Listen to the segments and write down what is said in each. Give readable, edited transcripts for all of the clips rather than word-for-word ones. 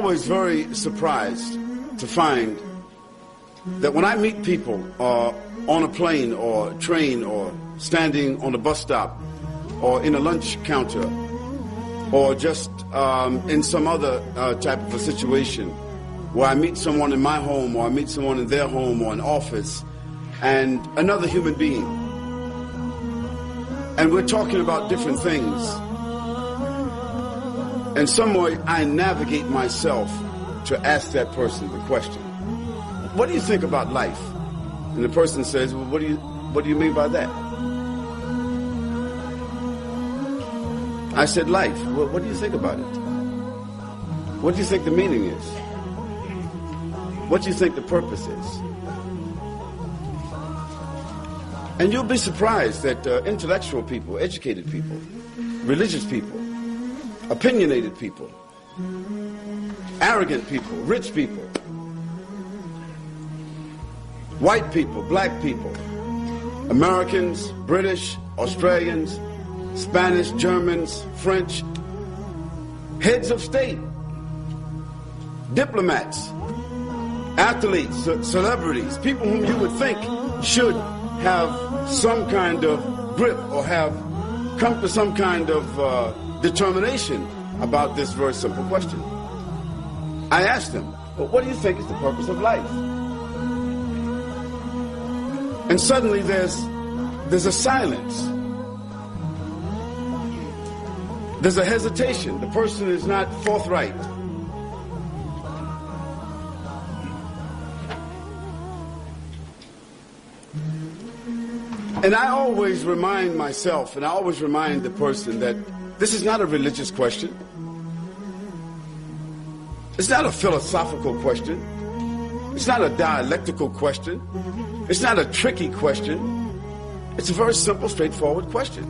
always very surprised to find that when I meet people on a plane or train or standing on a bus stop or in a lunch counter or just in some other type of a situation where I meet someone in my home or I meet someone in their home or an office and another human being, and we're talking about different things, in some way I navigate myself to ask that person the question, what do you think about life? And the person says, well, what do you mean by that? I said, life. Well, what do you think about it? What do you think the meaning is? What do you think the purpose is? And you'll be surprised that intellectual people, educated people, religious people, opinionated people, arrogant people, rich people, white people, black people, Americans, British, Australians, Spanish, Germans, French, heads of state, diplomats, athletes, celebrities, people whom you would think should have some kind of grip or have come to some kind of determination about this very simple question. I asked them, well, what do you think is the purpose of life? And suddenly there's a silence. There's a hesitation. The person is not forthright. And I always remind myself, and I always remind the person that this is not a religious question. It's not a philosophical question. It's not a dialectical question. It's not a tricky question. It's a very simple, straightforward question.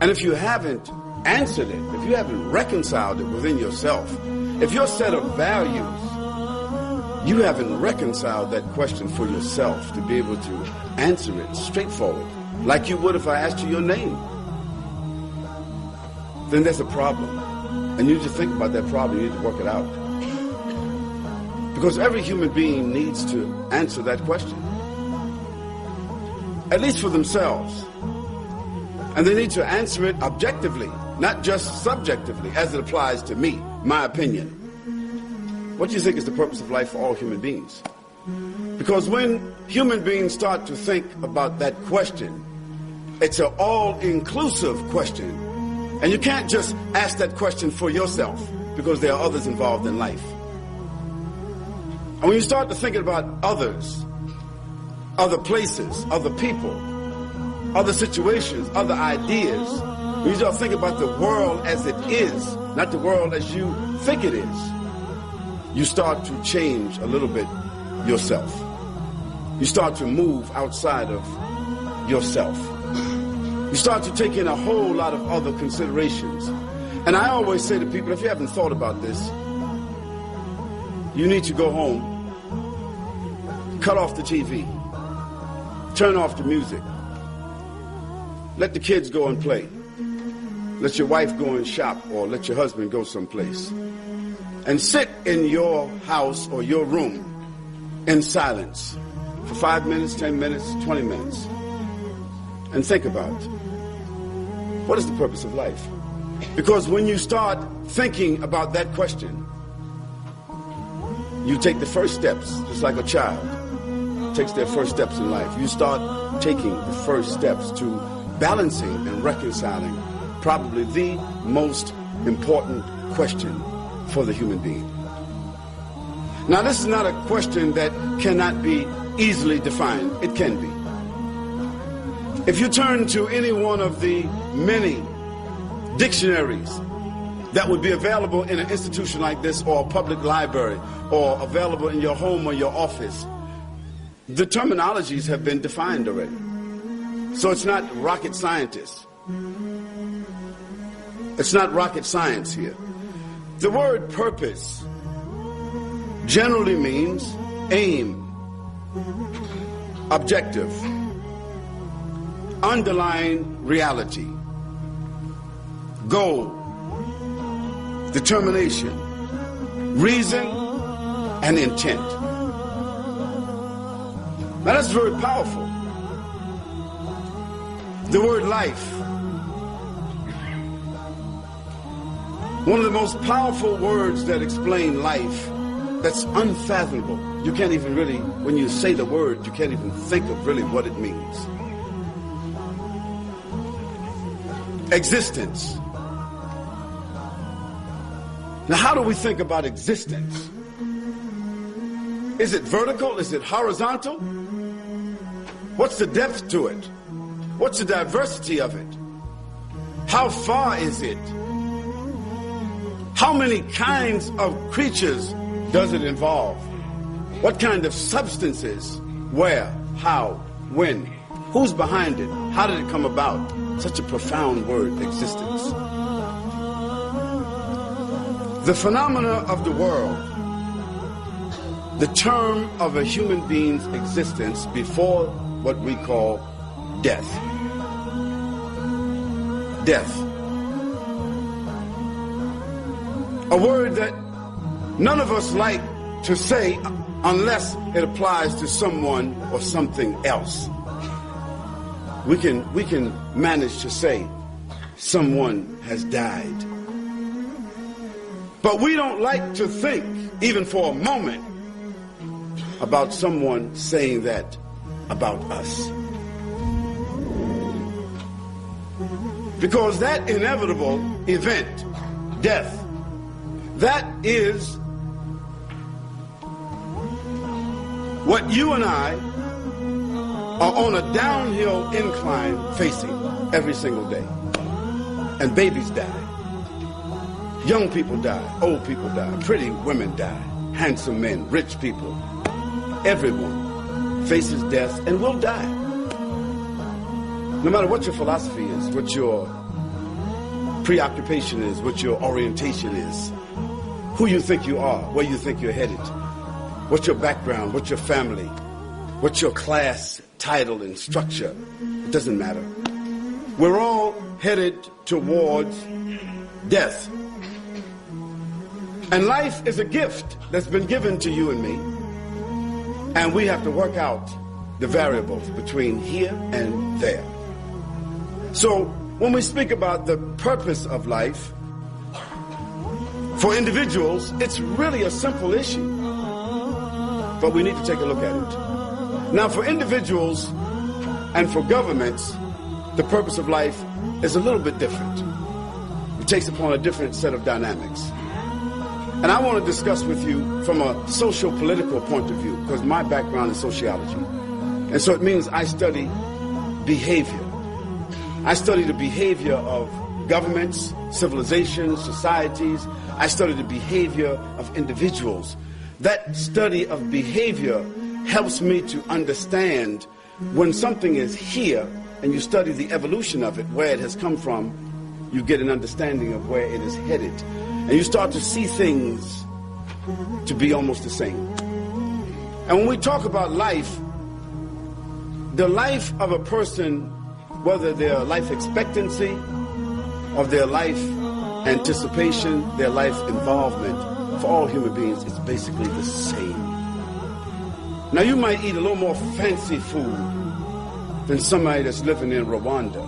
And if you haven't answered it, if you haven't reconciled it within yourself, if your set of values, you haven't reconciled that question for yourself to be able to answer it straightforward, like you would if I asked you your name, then there's a problem. And you need to think about that problem. You need to work it out. Because every human being needs to answer that question, at least for themselves. And they need to answer it objectively, not just subjectively, as it applies to me, my opinion. What do you think is the purpose of life for all human beings? Because when human beings start to think about that question, it's an all-inclusive question. And you can't just ask that question for yourself, because there are others involved in life. And when you start to think about others, other places, other people, other situations, other ideas, when you start thinking about the world as it is, not the world as you think it is, you start to change a little bit yourself. You start to move outside of yourself. You start to take in a whole lot of other considerations. And I always say to people, if you haven't thought about this, you need to go home, cut off the TV, turn off the music, let the kids go and play, let your wife go and shop, or let your husband go someplace, and sit in your house or your room in silence for 5 minutes, 10 minutes, 20 minutes, and think about what is the purpose of life. Because when you start thinking about that question, you take the first steps, just like a child takes their first steps in life. You start taking the first steps to balancing and reconciling probably the most important question for the human being. Now, this is not a question that cannot be easily defined. It can be. If you turn to any one of the many dictionaries that would be available in an institution like this, or a public library, or available in your home or your office, the terminologies have been defined already. So it's not rocket scientists. It's not rocket science here. The word purpose generally means aim, objective, underlying reality, goal, determination, reason, and intent. Now that's very powerful. The word life, one of the most powerful words that explain life, that's unfathomable. You can't even really, when you say the word, you can't even think of really what it means. Existence. Now, how do we think about existence? Is it vertical? Is it horizontal? What's the depth to it? What's the diversity of it? How far is it? How many kinds of creatures does it involve? What kind of substances? Where? How? When? Who's behind it? How did it come about? Such a profound word, existence. The phenomena of the world, the term of a human being's existence before what we call death. Death. A word that none of us like to say unless it applies to someone or something else. We can manage to say someone has died. But we don't like to think, even for a moment, about someone saying that about us. Because that inevitable event, death, that is what you and I are on a downhill incline facing every single day. And babies die. Young people die. Old people die. Pretty women die. Handsome men. Rich people. Everyone faces death and will die. No matter what your philosophy is, what your preoccupation is, what your orientation is, who you think you are, where you think you're headed, what's your background, what's your family, what's your class, title, and structure, it doesn't matter. We're all headed towards death. And life is a gift that's been given to you and me. And we have to work out the variables between here and there. So when we speak about the purpose of life, for individuals, it's really a simple issue. But we need to take a look at it. Now, for individuals and for governments, the purpose of life is a little bit different. It takes upon a different set of dynamics. And I want to discuss with you from a social-political point of view, because my background is sociology. And so it means I study behavior. I study the behavior of governments, civilizations, societies. I study the behavior of individuals. That study of behavior helps me to understand when something is here and you study the evolution of it, where it has come from, you get an understanding of where it is headed. And you start to see things to be almost the same. And when we talk about life, the life of a person, whether their life expectancy or their life anticipation, their life involvement, for all human beings, it's basically the same. Now, you might eat a little more fancy food than somebody that's living in Rwanda.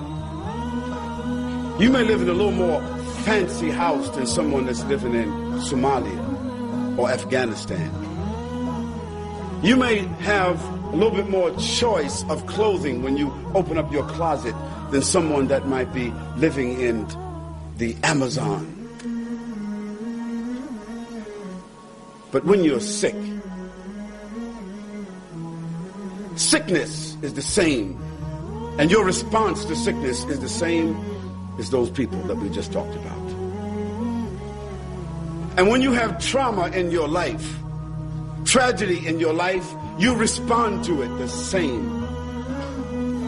You may live in a little more fancy house than someone that's living in Somalia or Afghanistan. You may have a little bit more choice of clothing when you open up your closet than someone that might be living in the Amazon. But when you're sick, sickness is the same, and your response to sickness is the same as those people that we just talked about. And when you have trauma in your life, tragedy in your life, you respond to it the same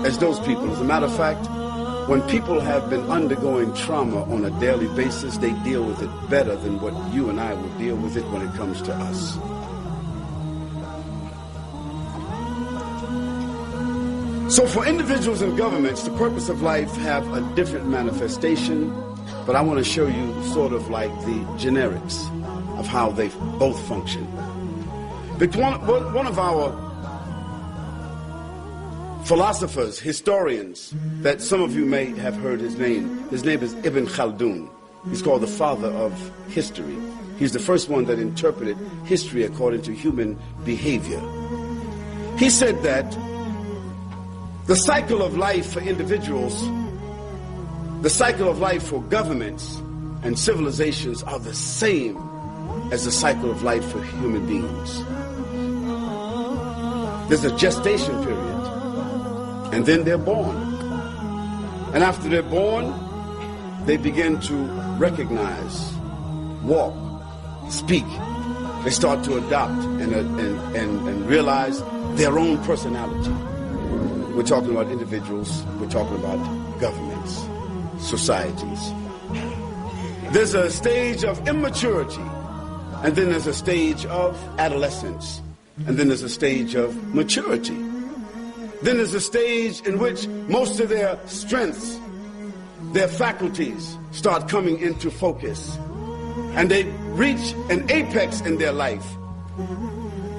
as those people. As a matter of fact, when people have been undergoing trauma on a daily basis, they deal with it better than what you and I will deal with it when it comes to us. So for individuals and governments, the purpose of life have a different manifestation, but I want to show you sort of like the generics. of how they both function. But one of our philosophers, historians, that some of you may have heard his name is Ibn Khaldun. He's called the father of history. He's the first one that interpreted history according to human behavior. He said that the cycle of life for individuals, the cycle of life for governments and civilizations are the same as the cycle of life for human beings. There's a gestation period, and then they're born. And after they're born, they begin to recognize, walk, speak. They start to adopt and realize their own personality. We're talking about individuals, we're talking about governments, societies. There's a stage of immaturity, and then there's a stage of adolescence, and then there's a stage of maturity. Then there's a stage in which most of their strengths, their faculties start coming into focus, and they reach an apex in their life.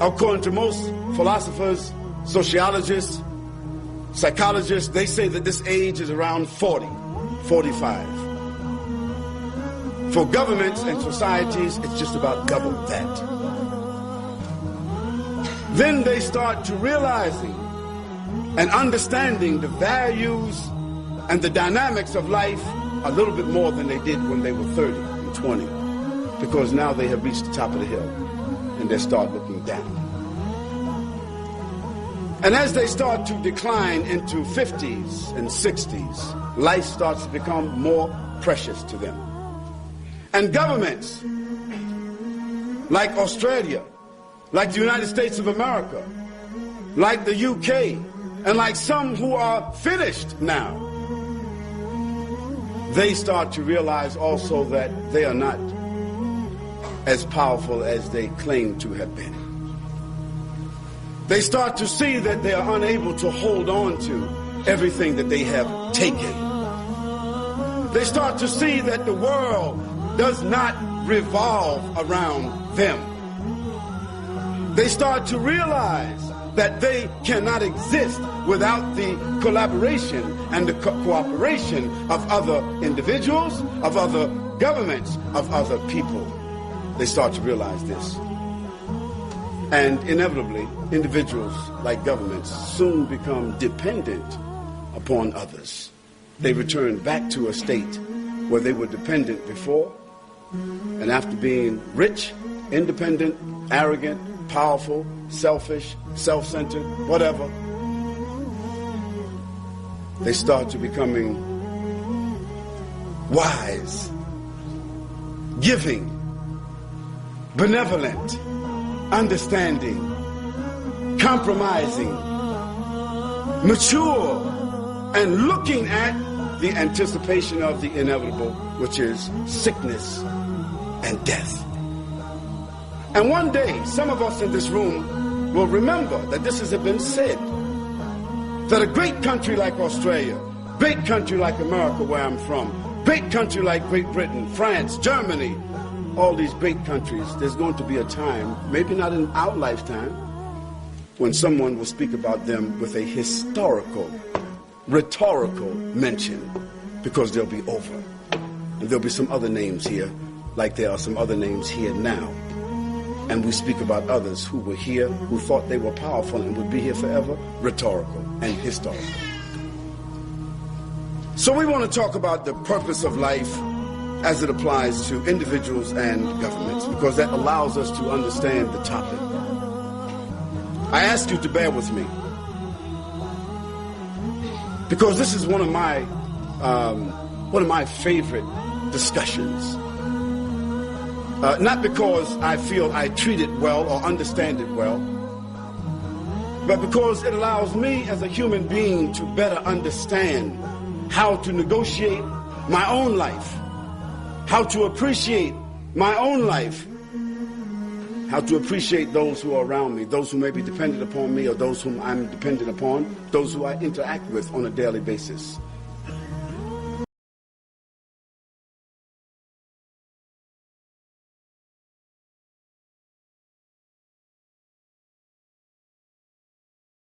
According to most philosophers, sociologists, psychologists, they say that this age is around 40, 45. For governments and societies, it's just about double that. Then they start to realizing and understanding the values and the dynamics of life a little bit more than they did when they were 30 and 20, because now they have reached the top of the hill and they start looking down. And as they start to decline into 50s and 60s, life starts to become more precious to them. And governments like Australia, like the United States of America, like the UK, and like some who are finished now, they start to realize also that they are not as powerful as they claim to have been. They start to see that they are unable to hold on to everything that they have taken. They start to see that the world does not revolve around them. They start to realize that they cannot exist without the collaboration and the cooperation of other individuals, of other governments, of other people. They start to realize this. And inevitably, individuals, like governments, soon become dependent upon others. They return back to a state where they were dependent before, and after being rich, independent, arrogant, powerful, selfish, self-centered, whatever, they start to becoming wise, giving, benevolent, understanding, compromising, mature, and looking at the anticipation of the inevitable, which is sickness and death. And one day, some of us in this room will remember that this has been said, that a great country like Australia, great country like America, where I'm from, great country like Great Britain, France, Germany, all these great countries, there's going to be a time, maybe not in our lifetime, when someone will speak about them with a historical, rhetorical mention, because they'll be over. And there'll be some other names here, like there are some other names here now. And we speak about others who were here, who thought they were powerful and would be here forever, rhetorical and historical. So we want to talk about the purpose of life as it applies to individuals and governments, because that allows us to understand the topic. I ask you to bear with me, because this is one of my favorite discussions. Not because I feel I treat it well or understand it well, but because it allows me as a human being to better understand how to negotiate my own life, how to appreciate my own life, how to appreciate those who are around me, those who may be dependent upon me or those whom I'm dependent upon, those who I interact with on a daily basis.